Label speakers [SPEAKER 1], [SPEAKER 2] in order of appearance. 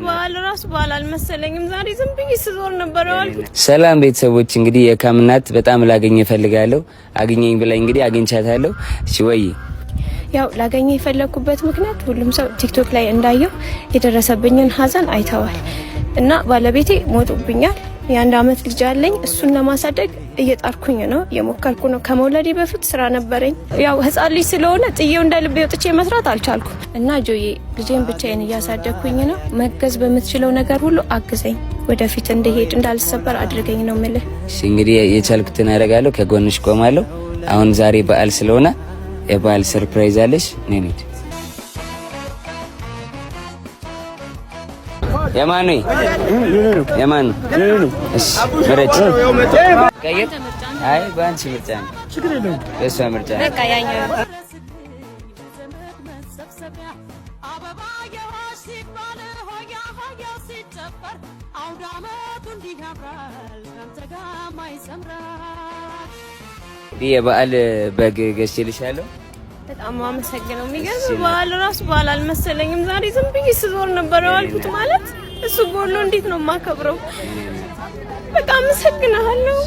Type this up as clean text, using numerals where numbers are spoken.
[SPEAKER 1] በዓል ራሱ በዓል አልመሰለኝም። ዛሬ ዝም ብዬ ስዞር ነበር አልኩት።
[SPEAKER 2] ሰላም ቤተሰቦች፣ እንግዲህ የካምናት በጣም ላገኘ እፈልጋለሁ። አግኘኝ ብላኝ እንግዲህ አግኝቻታለሁ። እሺ ወይ
[SPEAKER 1] ያው ላገኘ የፈለኩበት ምክንያት ሁሉም ሰው ቲክቶክ ላይ እንዳየው የደረሰብኝን ሀዘን አይተዋል እና ባለቤቴ ሞቶብኛል። የ1 አመት ልጅ አለኝ። እሱን ለማሳደግ እየጣርኩኝ ነው፣ የሞከርኩ ነው። ከመውለዴ በፊት ስራ ነበረኝ። ያው ህፃን ልጅ ስለሆነ ጥዬው እንዳልቤ ወጥቼ መስራት አልቻልኩም እና ጆዬ ልጄን ብቻዬን እያሳደግኩኝ ነው። መገዝ በምትችለው ነገር ሁሉ አግዘኝ፣ ወደፊት እንድሄድ እንዳልሰበር አድርገኝ ነው የምልህ።
[SPEAKER 2] እሺ እንግዲህ የቻልኩትን አደርጋለሁ፣ ከጎንሽ ቆማለሁ። አሁን ዛሬ በዓል ስለሆነ የበዓል ሰርፕራይዝ አለሽ። ነኝት የማን የማን እሺ ምርጫ ቀየት አይ ባንቺ ምርጫ ነው። ችግር የለውም እሷ ምርጫ
[SPEAKER 1] በቃ ያኛው
[SPEAKER 2] የበዓል በግ ገዝቼልሻለሁ።
[SPEAKER 1] በጣም አመሰግናለሁ። የሚገርም በዓል ራሱ በዓል አልመሰለኝም። ዛሬ ዝም ብዬ ስዞር ነበር አልኩት። ማለት እሱ ጎሎ እንዴት ነው የማከብረው? በጣም አመሰግናለሁ።